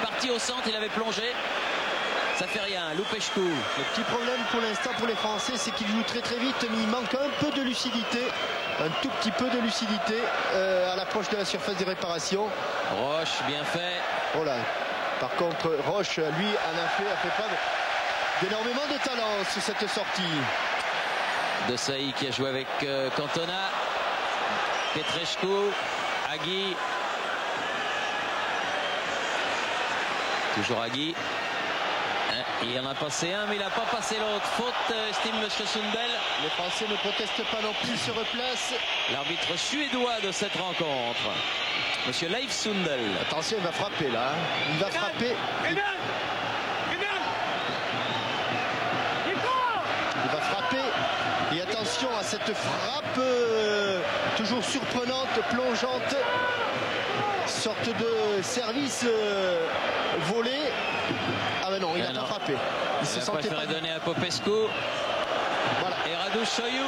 Parti au centre, il avait plongé. Ça fait rien, Lupescu. Le petit problème pour l'instant pour les Français, c'est qu'ils jouent très très vite, mais il manque un peu de lucidité, un tout petit peu de lucidité à l'approche de la surface de réparation. Roche, bien fait. Oh là. Par contre, Roche, lui, a fait preuve d'énormément de talent sur cette sortie. Desailly qui a joué avec Cantona. Petrescu, Agui. Toujours Agui. Il en a passé un, mais il n'a pas passé l'autre. Faute, estime M. Sundel. Les Français ne protestent pas non plus, se replacent. L'arbitre suédois de cette rencontre, M. Leif Sundel. Attention, il va frapper là. Il va frapper. Il va frapper. Et attention à cette frappe toujours surprenante, plongeante. Sorte de service volé. Ah ben non, il n'a pas frappé. Il se sentait préféré pas donner à Popescu. Voilà. Et Radouchoiu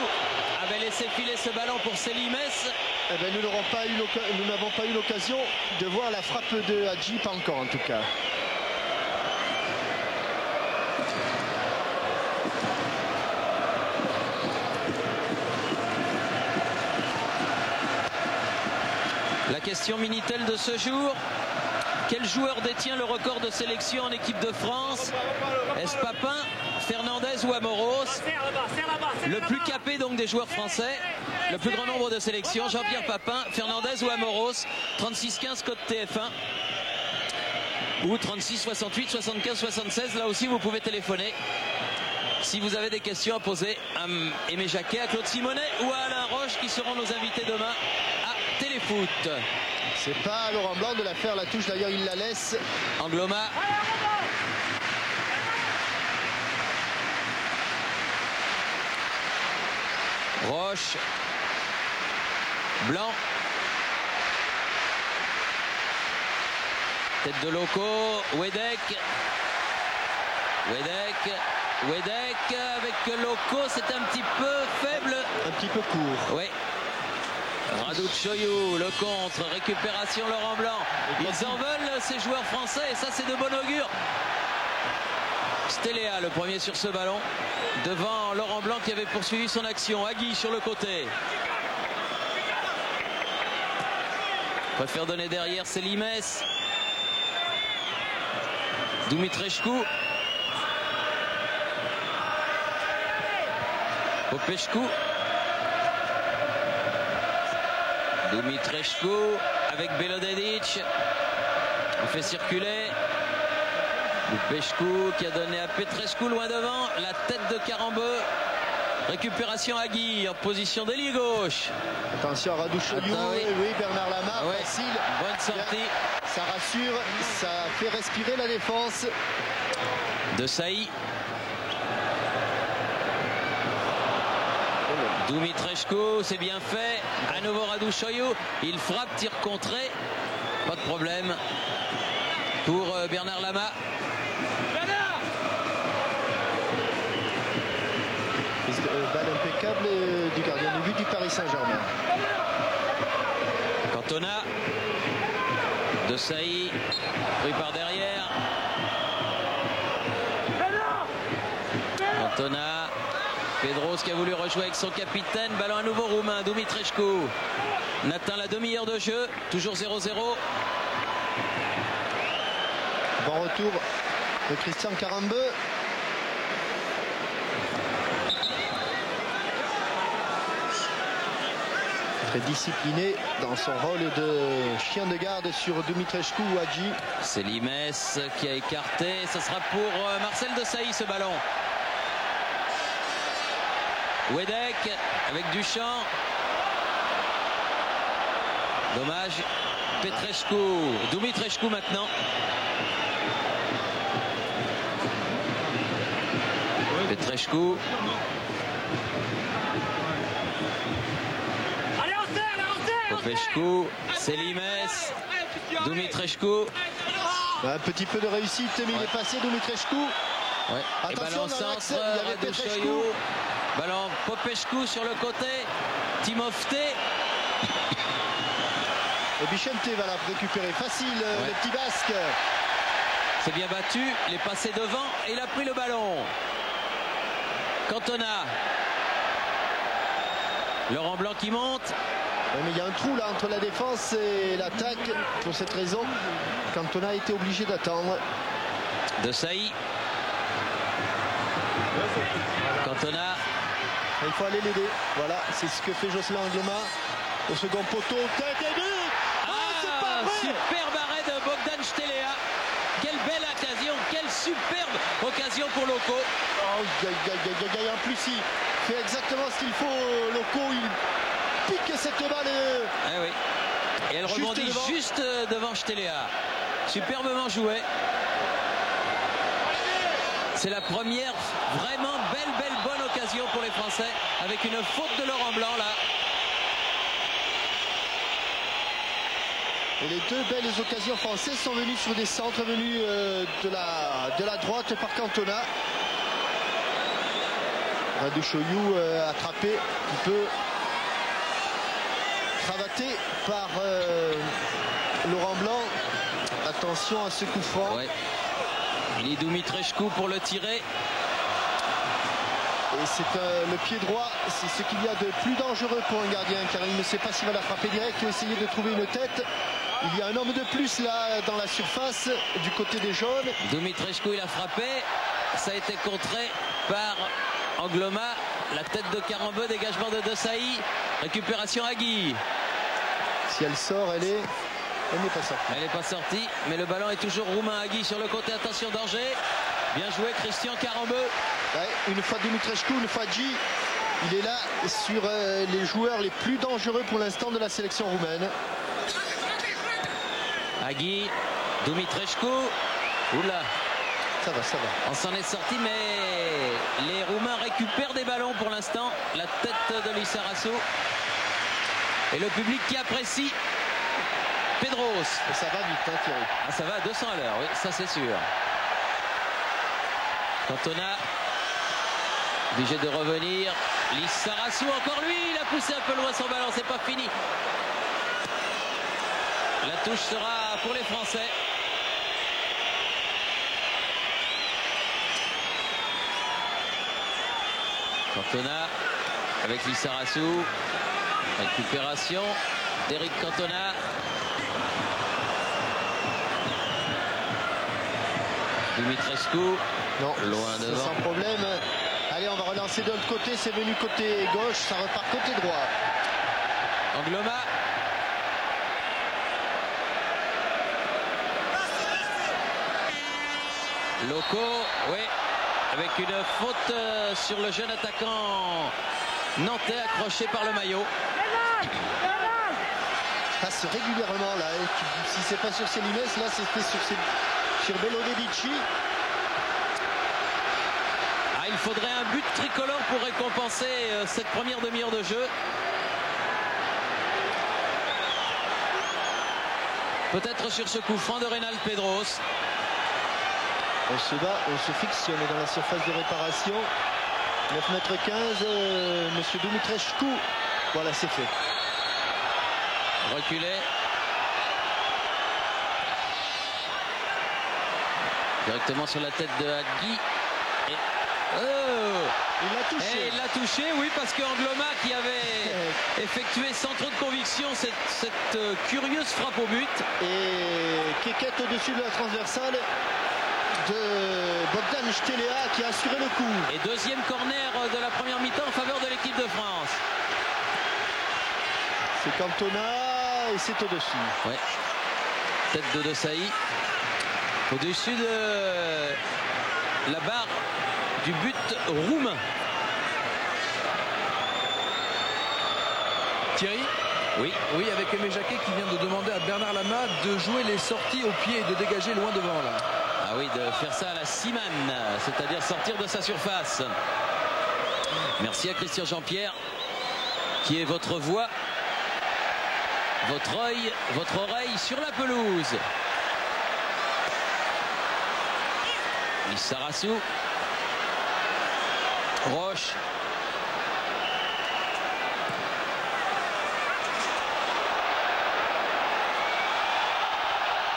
avait laissé filer ce ballon pour Selimès. Eh ben, nous n'avons pas eu l'occasion de voir la frappe de Hadji, pas encore en tout cas. La question Minitel de ce jour: quel joueur détient le record de sélection en équipe de France? Est-ce Papin, Fernandez ou Amoros? Le plus capé donc des joueurs français, le plus grand nombre de sélections, Jean-Pierre Papin, Fernandez ou Amoros. 36-15 code TF1 ou 36-68 75-76. Là aussi vous pouvez téléphoner si vous avez des questions à poser à Aimé Jacquet, à Claude Simonet ou à Alain Roche, qui seront nos invités demain à Téléfoot. C'est pas à Laurent Blanc de la faire la touche, d'ailleurs il la laisse. Angloma. Roche. Blanc. Tête de Loco. Wedek. Avec Loco, c'est un petit peu faible. Un petit peu court. Oui. Radouchoiu, le contre, récupération Laurent Blanc. Ils en veulent ces joueurs français et ça c'est de bon augure. Stéléa le premier sur ce ballon devant Laurent Blanc qui avait poursuivi son action. Agui sur le côté. Préfère donner derrière, c'est Limès. Dumitrescu. Popescu. Dumitrescu avec Belodedic. On fait circuler. Lupescu qui a donné à Petrescu loin devant. La tête de Carambeu. Récupération Agui en position d'ailier gauche. Attention à Radouchoiu. Oui, Bernard Lama, facile. Bonne sortie. Ça rassure, ça fait respirer la défense. Desailly. Dumitrescu, c'est bien fait. À nouveau Radouchoiu. Il frappe, tir contré. Pas de problème pour Bernard Lama. Balle impeccable du gardien de but du Paris Saint-Germain. Cantona. Desailly. Pris par derrière. Cantona. Pedros qui a voulu rejouer avec son capitaine. Ballon à nouveau roumain. Dumitrescu. On atteint la demi-heure de jeu. Toujours 0-0. Bon retour de Christian Carambeu. Très discipliné dans son rôle de chien de garde sur Dumitrescu ou Hadji. C'est Limès qui a écarté. Ce sera pour Marcel Desailly ce ballon. Wedek avec Duchamp. Dommage. Petrescu. Dumitrescu maintenant. Petrescu. Popescu. C'est Limès. Dumitrescu. Un petit peu de réussite, mais il est passé Dumitrescu. Ouais. Attention, et ballon centre, il y avait Petrescu. Ballon Popescu sur le côté. Timofte. Et Bichente va la récupérer facile, le petit basque. C'est bien battu, il est passé devant et il a pris le ballon. Cantona. Laurent Blanc qui monte. Ouais, mais il y a un trou là entre la défense et l'attaque. Pour cette raison, Cantona a été obligé d'attendre. Desailly. Cantona. Il faut aller l'aider. Voilà, c'est ce que fait Jocelyn Angloma au second poteau. Tête et but. C'est pas vrai. Superbe arrêt de Bogdan Štelea. Quelle belle occasion, quelle superbe occasion pour Loco. En plus, il fait exactement ce qu'il faut. Loco, il pique cette balle. Eh oui. Et elle rebondit juste devant Štelea. Superbement joué. C'est la première vraiment belle bonne occasion pour les Français avec une faute de Laurent Blanc là. Et les deux belles occasions françaises sont venues sur des centres venus de la droite par Cantona. Radouchoyou attrapé un peu cravaté par Laurent Blanc. Attention à ce coup franc. Ouais. Il est Dumitrescu pour le tirer. Et c'est le pied droit, c'est ce qu'il y a de plus dangereux pour un gardien, car il ne sait pas s'il va la frapper direct ou essayer de trouver une tête. Il y a un homme de plus là dans la surface du côté des jaunes. Dumitrescu il a frappé, ça a été contré par Angloma. La tête de Carambeu, dégagement de Desailly, récupération à Guy. Si elle sort, elle n'est pas sortie. Elle n'est pas sortie, mais le ballon est toujours roumain à Guy sur le côté. Attention, danger. Bien joué Christian Carambeu. Ouais, une fois Dumitrescu, une fois Guy. Il est là sur les joueurs les plus dangereux pour l'instant de la sélection roumaine. Agui, Dumitrescu. Oula. Ça va. On s'en est sorti, mais les Roumains récupèrent des ballons pour l'instant. La tête de Lissarasu. Et le public qui apprécie Pedros. Et ça va vite, hein, Thierry. Ah, ça va à 200 à l'heure, oui, ça c'est sûr. Cantona, obligé de revenir. Lissarasu, encore lui, il a poussé un peu loin son ballon, c'est pas fini. La touche sera pour les Français. Cantona avec Lissarasu. Récupération d'Eric Cantona. Dumitrescu. Non, loin devant. Sans problème. Allez, on va relancer de l'autre côté. C'est venu côté gauche, ça repart côté droit. Angloma. Loco, oui, avec une faute sur le jeune attaquant nantais accroché par le maillot. Passe régulièrement là. Si c'est pas sur Célimes, là c'était sur Belodedici. Ah, il faudrait un but tricolore pour récompenser cette première demi-heure de jeu. Peut-être sur ce coup franc de Reynald Pedros. On se bat, on se fixe, on est dans la surface de réparation. 9,15 m, monsieur Dumitrescu. Voilà, c'est fait. Reculé. Directement sur la tête de Hadgui. Il l'a touché. Et il l'a touché, oui, parce qu'Angloma qui avait effectué sans trop de conviction cette curieuse frappe au but. Et Keket au-dessus de la transversale de Bogdan Štelea qui a assuré le coup. Et deuxième corner de la première mi-temps en faveur de l'équipe de France. C'est Cantona et c'est au-dessus. Ouais. Tête de Desailly. Au-dessus de la barre du but roumain. Thierry? Oui. Oui, avec Aimé Jacquet qui vient de demander à Bernard Lama de jouer les sorties au pied et de dégager loin devant là. Ah oui, de faire ça à la Siman, c'est-à-dire sortir de sa surface. Merci à Christian Jean-Pierre, qui est votre voix, votre œil, votre oreille sur la pelouse. Lissarasu. Roche.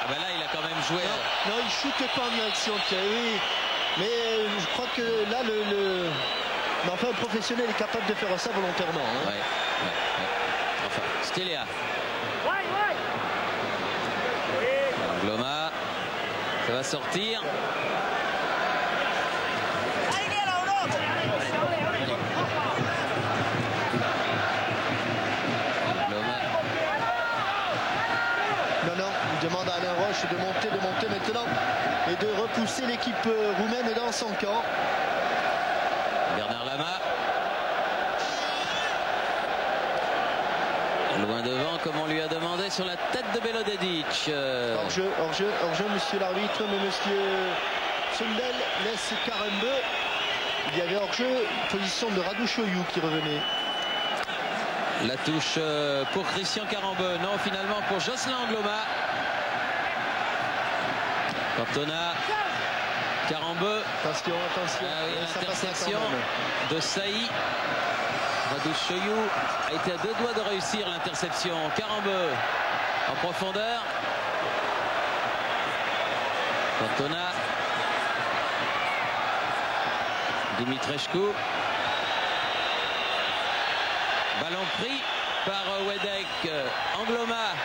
Ah ben là, il a quand même joué. Non, il shoote pas en direction de tir, oui. Mais je crois que là, mais enfin, un professionnel est capable de faire ça volontairement. Hein. Ouais. Enfin, Stélia. Angloma, ça va sortir. Non, il demande à Alain Roche de monter maintenant et de repousser l'équipe roumaine dans son camp. Bernard Lama. Loin devant, comme on lui a demandé, sur la tête de Belodedic. Hors-jeu, monsieur l'arbitre, mais monsieur Sundel laisse Karembeu. Il y avait hors-jeu, position de Radouchoyou qui revenait. La touche pour Christian Karembeu. Non, finalement pour Jocelyn Angloma. Cantona. Karembeu. Attention. Ah oui, l'interception de Saï. Radouchoyou a été à 2 doigts de réussir l'interception. Karembeu en profondeur. Cantona. Dumitrescu. Ballon pris par Wedek. Angloma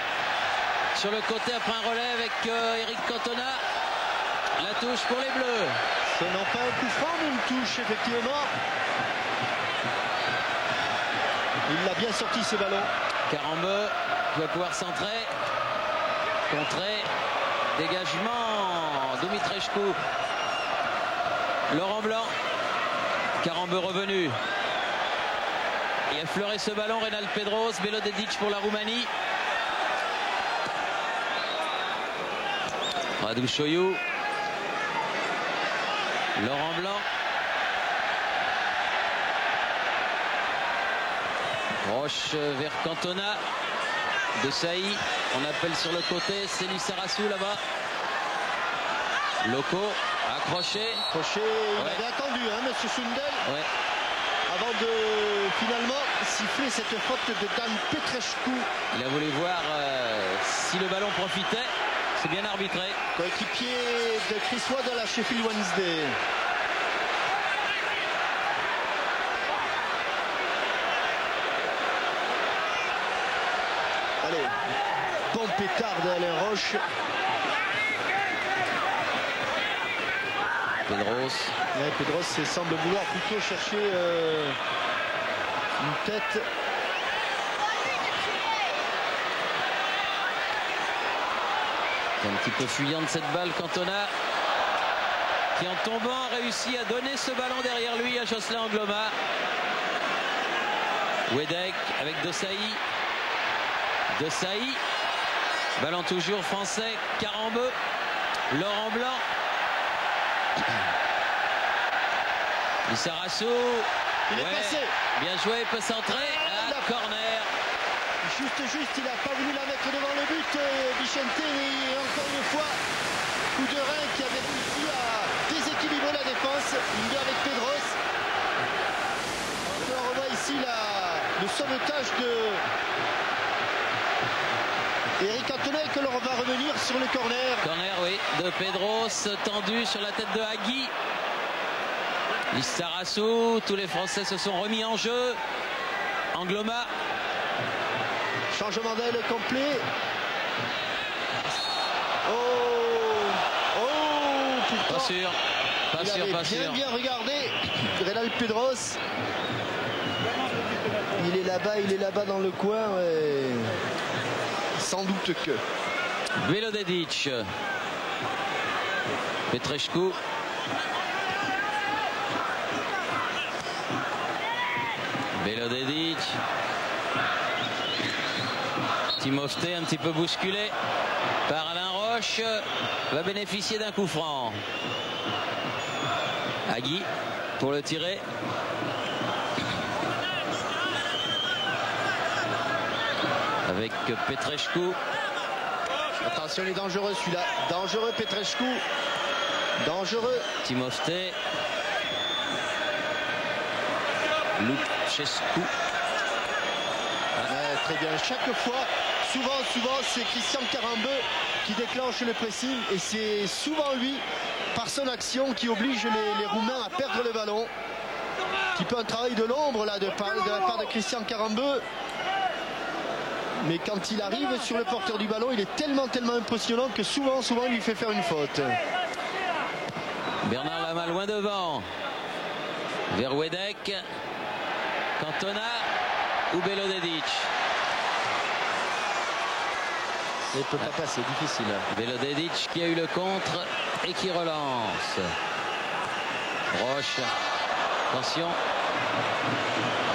sur le côté après un relais avec Eric Cantona. La touche pour les Bleus. Ce n'est pas un coup franc, mais une touche, effectivement. Il l'a bien sorti, ce ballon. Karembeu va pouvoir centrer. Contrer. Dégagement. Dumitrescu. Laurent Blanc. Karembeu revenu. Il a effleuré ce ballon. Reynald Pedros. Belodedic pour la Roumanie. Radouchoyou. Laurent Blanc. Roche vers Cantona. De Saï. On appelle sur le côté. C'est Lissarassou là-bas. Loco. Accroché. Il avait attendu, hein, monsieur Sundel. Ouais. Avant de finalement siffler cette faute de Dan Petrescu. Il a voulu voir si le ballon profitait. C'est bien arbitré. Coéquipier de Chris Waddle à Sheffield Wednesday. Allez, bon pétard d'Alain Roche. Pedros semble vouloir plutôt chercher une tête. C'est un petit peu fuyante cette balle. Cantona qui en tombant a réussi à donner ce ballon derrière lui à Jocelyn Angloma. Wedek avec De Saï. Ballon toujours français. Karembeu. Laurent Blanc. Lissarassou. Il est passé. Bien joué, il peut centrer. Corner. Juste, il n'a pas voulu la mettre devant le but, Vicente, mais encore une fois, coup de rein qui avait réussi à déséquilibrer la défense. Il est avec Pedros. On revoit ici le sauvetage de Eric Cantona que l'on va revenir sur le corner. Corner, oui, de Pedros, tendu sur la tête de Hagui. Lissarassou, tous les Français se sont remis en jeu. Angloma. Changement d'aile complet. Pourtant, pas sûr. Bien regardé. Reynald Pedros. Il est là-bas dans le coin. Et sans doute que. Belodedic. Petrescu. Belodedic. Timofte un petit peu bousculé par Alain Roche va bénéficier d'un coup franc. Hagui pour le tirer. Avec Petrescu. Attention, il est dangereux celui-là. Dangereux Petrescu. Dangereux. Timofte. Luchescu. Très bien. Chaque fois, souvent, c'est Christian Karembeu qui déclenche le pressing et c'est souvent lui, par son action, qui oblige les Roumains à perdre le ballon. Un petit peu un travail de l'ombre là de la part de Christian Karembeu. Mais quand il arrive sur le porteur du ballon, il est tellement impressionnant que souvent il lui fait faire une faute. Bernard Lama loin devant. Vers Wedek. Cantona ou Belodedic. Il ne peut pas passer, difficile. Belodedic qui a eu le contre et qui relance. Roche. Attention.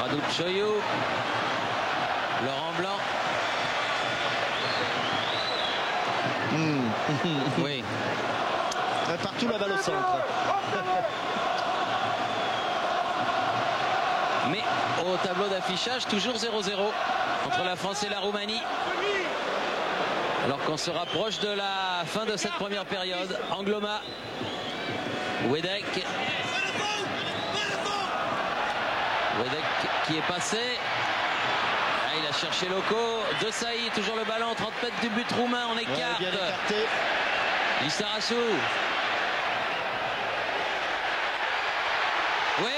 Radu Pchoyou. Laurent Blanc. Oui. Partout la balle au centre. Mais au tableau d'affichage, toujours 0-0 entre la France et la Roumanie. Alors qu'on se rapproche de la fin de cette première période. Angloma. Wedek. Wedek qui est passé. Ah, il a cherché Loco. De Saï, toujours le ballon, 30 mètres du but roumain, on écarte. Bien écarté. Lissarassou. Oui,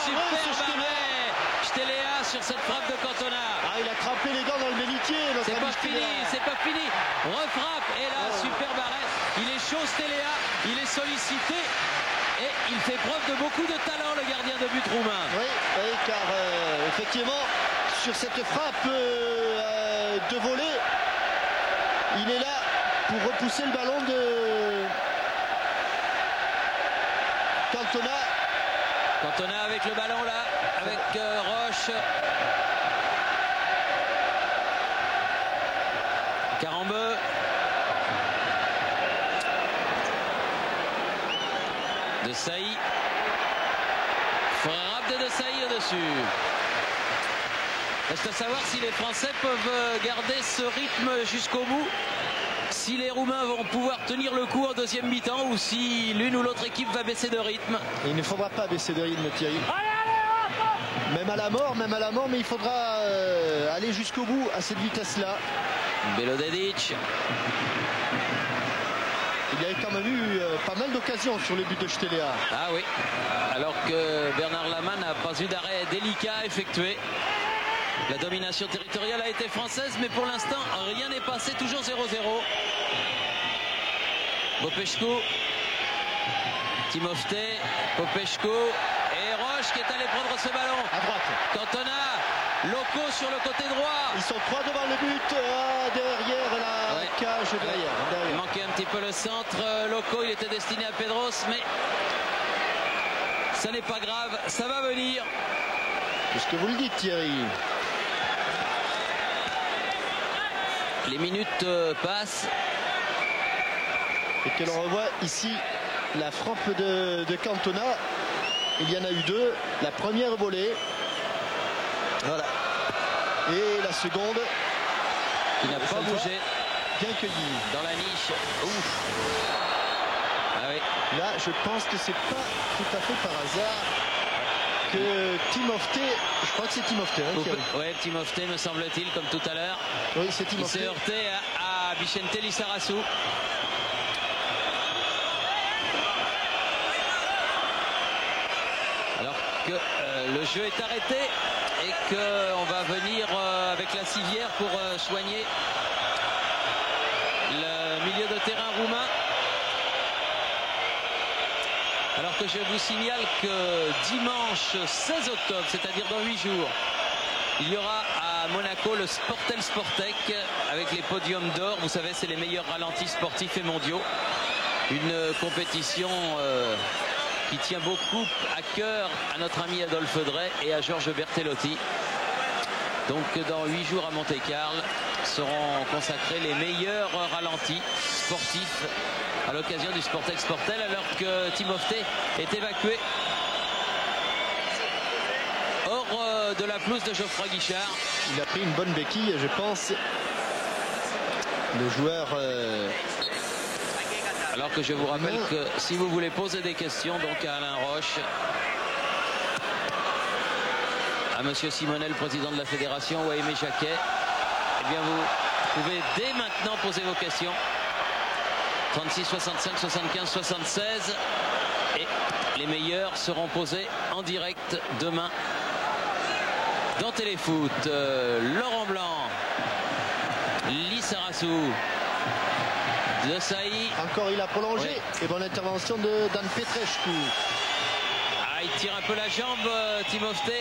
super arrêt. Stelea sur cette frappe de Cantona. Ah, il a trempé les gants dans le bénitier. C'est pas fini. Refrappe. Et là, superbe arrêt. Il est chaud, Stelea. Il est sollicité. Et il fait preuve de beaucoup de talent, le gardien de but roumain. Oui, car effectivement, sur cette frappe de volée, il est là pour repousser le ballon de Cantona. Cantona avec le ballon là, avec Roche. Karembeu. De Saï. Frappe de Saï au-dessus. Reste à savoir si les Français peuvent garder ce rythme jusqu'au bout. Si les Roumains vont pouvoir tenir le coup en deuxième mi-temps ou si l'une ou l'autre équipe va baisser de rythme. Il ne faudra pas baisser de rythme, Thierry. Même à la mort, mais il faudra aller jusqu'au bout à cette vitesse-là. Belodedic. Il y a quand même eu pas mal d'occasions sur le but de Stelea. Ah oui, alors que Bernard Lama n'a pas eu d'arrêt délicat à effectuer. La domination territoriale a été française, mais pour l'instant, rien n'est passé, toujours 0-0. Popescu, Timofte, Popescu et Roche qui est allé prendre ce ballon. À droite. Cantona, Loco sur le côté droit. Ils sont trois devant le but, derrière la cage, derrière. Il manquait un petit peu le centre. Loco, il était destiné à Pedros, mais ça n'est pas grave, ça va venir. C'est ce que vous le dites, Thierry. Les minutes passent. Et que l'on revoit ici la frappe de Cantona. Il y en a eu deux. La première volée. Voilà. Et la seconde. Il n'a pas bougé. Bien cueilli. Dans la niche. Ouf. Ah oui. Là, je pense que c'est pas tout à fait par hasard que Timofte, je crois que c'est Timofte. Oui, Timofte me semble-t-il, comme tout à l'heure. Oui, c'est Timofte. Il s'est heurté à Vicente Lissarassou. Alors que le jeu est arrêté et qu'on va venir avec la civière pour soigner le milieu de terrain roumain. Alors que je vous signale que dimanche 16 octobre, c'est-à-dire dans 8 jours, il y aura à Monaco le Sportel Sportec avec les podiums d'or. Vous savez, c'est les meilleurs ralentis sportifs et mondiaux. Une compétition qui tient beaucoup à cœur à notre ami Adolphe Drey et à Georges Bertellotti. Donc dans 8 jours à Monte-Carlo seront consacrés les meilleurs ralentis sportifs à l'occasion du Sportec Sportel, alors que Timofte est évacué hors de la pelouse de Geoffroy Guichard. Il a pris une bonne béquille, je pense. Le joueur... Alors que je vous rappelle que si vous voulez poser des questions donc à Alain Roche, à Monsieur Simonel, président de la fédération, ou à Aimé Jacquet, eh bien vous Vous pouvez dès maintenant poser vos questions. 36, 65, 75, 76. Et les meilleurs seront posés en direct demain dans Téléfoot. Laurent Blanc, Lissarassou, De Sailly. Encore il a prolongé. Oui. Et bonne intervention de Dan Petrescu. Ah, il tire un peu la jambe, Timofte.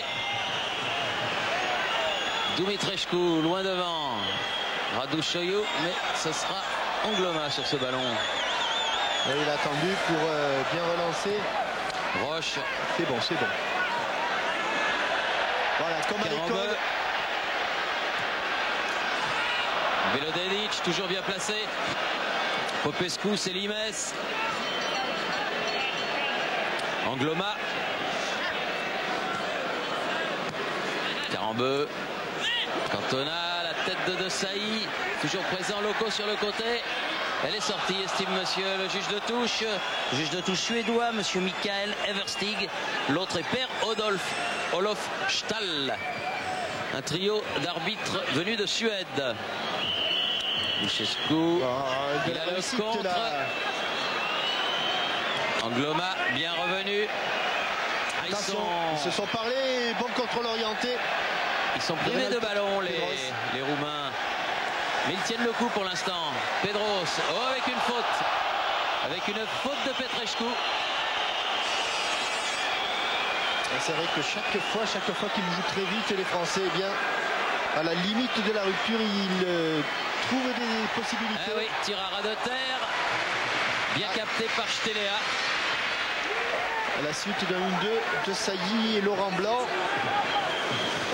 Dumitrescu, loin devant. Radouchoyou, mais ce sera Angloma sur ce ballon. Et il a attendu pour bien relancer. Roche. C'est bon, c'est bon. Voilà, comme à l'école. Belodedic, toujours bien placé. Popescu, Selimes. Angloma. Carambeu. Cantona, la tête de De Sailly. Toujours présent, Loco sur le côté. Elle est sortie, estime monsieur le juge de touche. Juge de touche suédois, monsieur Michael Everstig. L'autre est Per Olof Stall. Un trio d'arbitres venus de Suède. Luchescu. Il a le contre. Angloma, bien revenu. Ils se sont parlé. Bon contrôle orienté. Ils sont privés de ballon, les Roumains. Mais ils tiennent le coup pour l'instant. Pedros, oh, avec une faute. Avec une faute de Petrescu. C'est vrai que chaque fois qu'ils jouent très vite, les Français, eh bien, à la limite de la rupture, ils trouvent des possibilités. Ah oui, tir à ras de terre. Bien capté par Stelea. À la suite d'un 1-2 de Sailly et Laurent Blanc.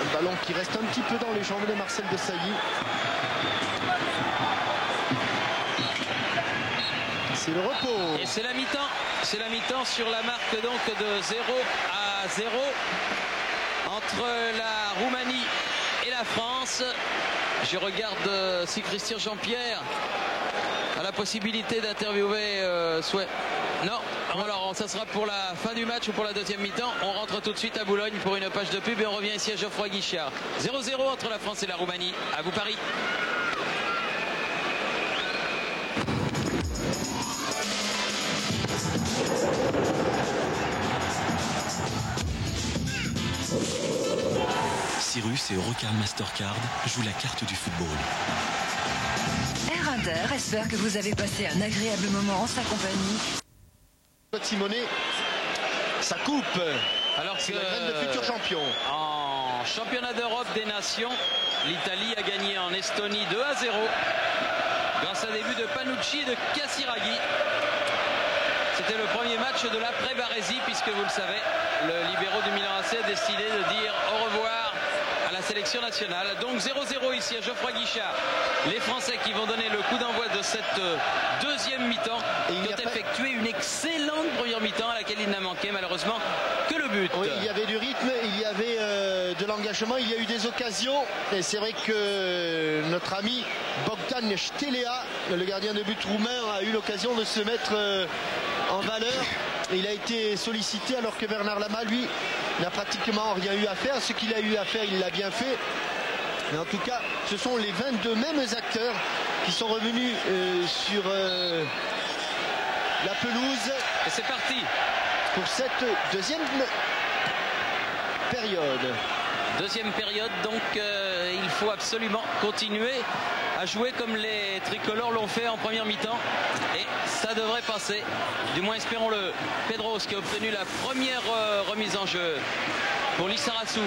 Un ballon qui reste un petit peu dans les jambes de Marcel De Sailly. C'est le repos. Et c'est la mi-temps. C'est la mi-temps sur la marque donc de 0-0 entre la Roumanie et la France. Je regarde si Christian Jean-Pierre a la possibilité d'interviewer Non, alors ça sera pour la fin du match ou pour la deuxième mi-temps. On rentre tout de suite à Boulogne pour une page de pub et on revient ici à Geoffroy Guichard. 0-0 entre la France et la Roumanie. À vous Paris. Cyrus et Eurocar Mastercard jouent la carte du football. Air Inter espère que vous avez passé un agréable moment en sa compagnie. Simonet, ça coupe. Alors c'est que la graine de futur champion. En championnat d'Europe des Nations, l'Italie a gagné en Estonie 2-0 grâce à des buts de Panucci et de Casiraghi. C'était le premier match de l'après-Baresi puisque vous le savez, le libéraux du Milan AC a décidé de dire au revoir à la sélection nationale. Donc 0-0 ici à Geoffroy Guichard. Les Français qui vont donner le coup d'envoi de cette deuxième mi-temps qui ont effectué une excellente première mi-temps à laquelle il n'a manqué malheureusement que le but. Oui, il y avait du rythme, il y avait de l'engagement, il y a eu des occasions. Et c'est vrai que notre ami Bogdan Stelea, le gardien de but roumain, a eu l'occasion de se mettre en valeur. Et il a été sollicité alors que Bernard Lama, lui, n'a pratiquement rien eu à faire. Ce qu'il a eu à faire, il l'a bien fait. Mais en tout cas, ce sont les 22 mêmes acteurs qui sont revenus sur la pelouse. Et c'est parti pour cette deuxième période. Deuxième période, donc il faut absolument continuer à jouer comme les tricolores l'ont fait en première mi-temps. Et ça devrait passer, du moins espérons-le. Pedros qui a obtenu la première remise en jeu pour Lissarassou.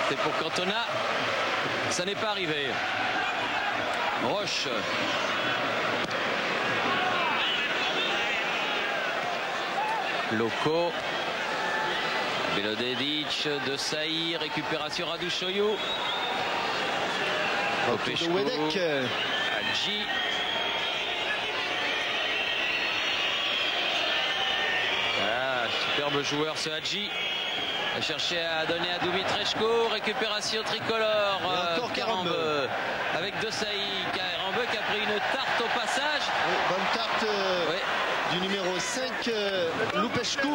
C'est pour Cantona, ça n'est pas arrivé. Roche. Loco. Belodedic, De Sailly, récupération Radouchoyou. Popescu, Hadji. Ah, superbe joueur ce Hadji. A cherché à donner à Dumitrescu. Récupération tricolore. Carambeu avec De Sailly. Carambeu qui a pris une tarte au passage. Oui, bonne tarte du numéro 5, Lupescu.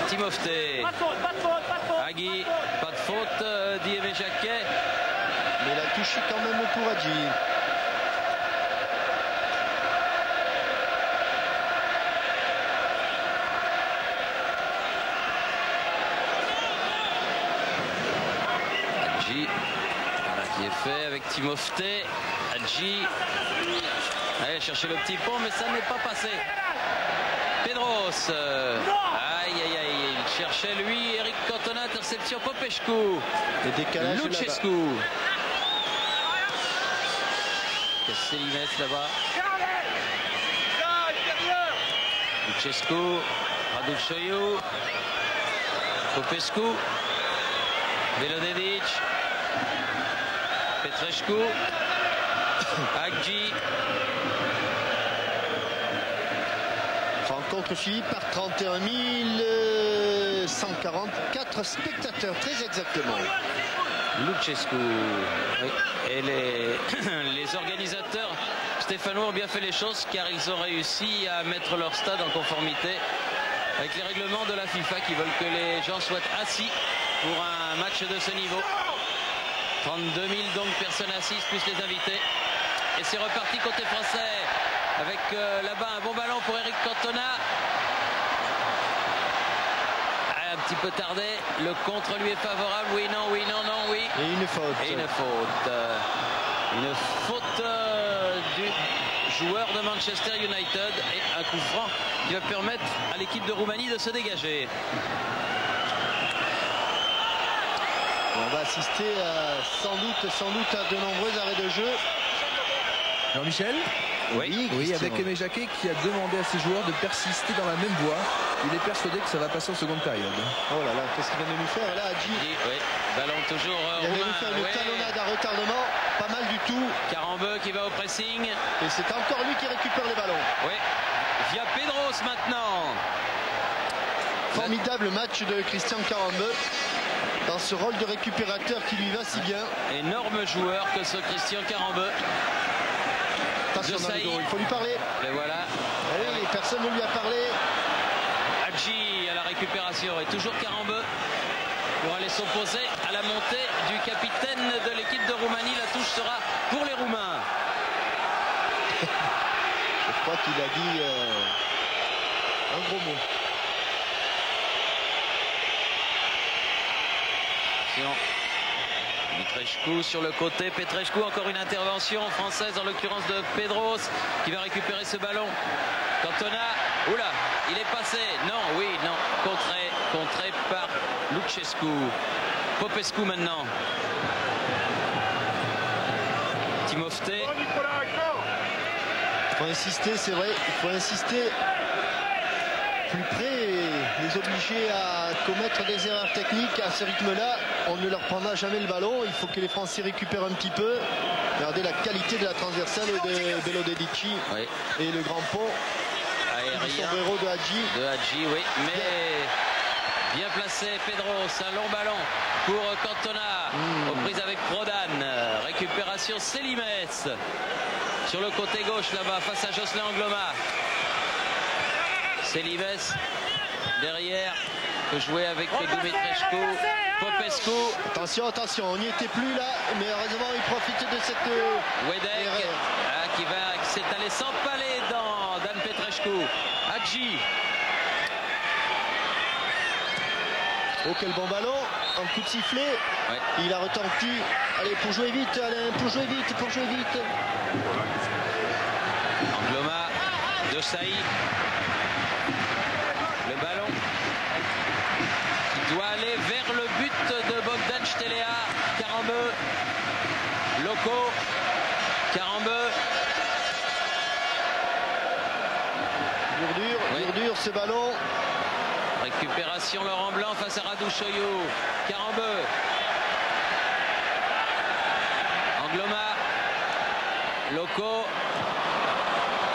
Timofte. Agui, pas de faute, dit Aimé Jacquet. Mais la touche quand même pour Hadji. Hadji, voilà qui est fait avec Timofte. Hadji, allez chercher le petit pont, mais ça n'est pas passé. Pedros, aïe aïe aïe, il cherchait lui, Eric Cantona, interception Popescu. Le décalage Lucescu. Célimes là-bas. Lucescu, Raducioiu, Popescu, Velodedic, Petrescu, Hadji. Rencontre suivie par 31 144 spectateurs, très exactement. Lucescu. Oui. Et les organisateurs stéphanois ont bien fait les choses car ils ont réussi à mettre leur stade en conformité avec les règlements de la FIFA qui veulent que les gens soient assis pour un match de ce niveau. 32 000 donc personnes assises plus les invités. Et c'est reparti côté français avec là-bas un bon ballon pour Eric Cantona. Un petit peu tardé, le contre lui est favorable, oui, non, non, oui. Et une faute. Et une faute. Une faute du joueur de Manchester United et un coup franc qui va permettre à l'équipe de Roumanie de se dégager. On va assister sans doute à de nombreux arrêts de jeu. Jean-Michel? Oui, Oui, avec Aimé Jacquet qui a demandé à ses joueurs de persister dans la même voie. Il est persuadé que ça va passer en seconde période. Oh là là, qu'est-ce qu'il vient de nous faire là, Hadji? Oui, ballon toujours Il vient de roumain. nous faire une talonnade à retardement, pas mal du tout. Carambeu qui va au pressing. Et c'est encore lui qui récupère les ballons. Oui, via Pedros maintenant. Formidable match de Christian Carambeu dans ce rôle de récupérateur qui lui va si bien. Énorme joueur que ce Christian Carambeu. Attention dans le dos, il faut lui parler. Et voilà. Allez, personne ne lui a parlé. Hadji à la récupération et toujours Carambeu pour aller s'opposer à la montée du capitaine de l'équipe de Roumanie. La touche sera pour les Roumains. Je crois qu'il a dit un gros mot. Petrescu sur le côté, Petrescu, encore une intervention française en l'occurrence de Pedros qui va récupérer ce ballon. Cantona, oula, il est passé, non, oui, non, contré par Lucescu. Popescu maintenant. Timofte. Il faut insister, c'est vrai, il faut insister plus près et les obliger à commettre des erreurs techniques à ce rythme-là. On ne leur prendra jamais le ballon. Il faut que les Français récupèrent un petit peu. Regardez la qualité de la transversale de Velodedici et le grand pont. Aérien de Hadji. De Hadji, oui, mais bien placé Pedros, un long ballon pour Cantona, aux prises avec Prodan, récupération Célimes sur le côté gauche là-bas face à Jocelyn Angloma. Célimes derrière peut jouer avec Dumitrescu, Popescu. Attention, on n'y était plus là, mais heureusement il profite de cette Wedek qui s'est allé s'empaler dans Dan Petrescu. Hadji. Oh, quel bon ballon, un coup de sifflet. Il a retenti. Allez, pour jouer vite, Alain, pour jouer vite. Angloma, de Saï. Le ballon qui doit aller vers le but de Bogdan Stelea. Carambeu, Loco, Carambeu. Dur ce ballon. Récupération Laurent Blanc face à Raducioiu. Carambeu. Angloma. Loco.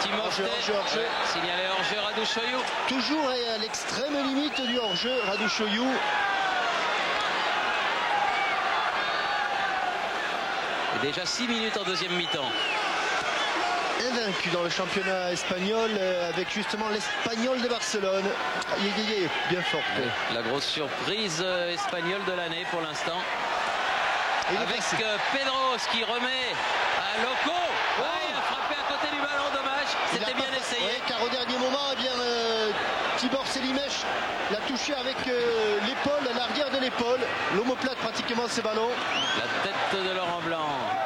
Timofte. Hors-jeu. Signalé hors-jeu Raducioiu. Toujours à l'extrême limite du hors-jeu Raducioiu. Et déjà 6 minutes en deuxième mi-temps. invaincu dans le championnat espagnol avec justement l'Espagnol de Barcelone. Bien forte. La grosse surprise espagnole de l'année pour l'instant. Avec Pedros qui remet à Loco. Il a frappé à côté du ballon, dommage. C'était bien essayé. Oui, car au dernier moment, eh bien, Tibor Selimèche l'a touché avec l'épaule, à l'arrière de l'épaule. L'omoplate pratiquement ce ballon. La tête de Laurent Blanc.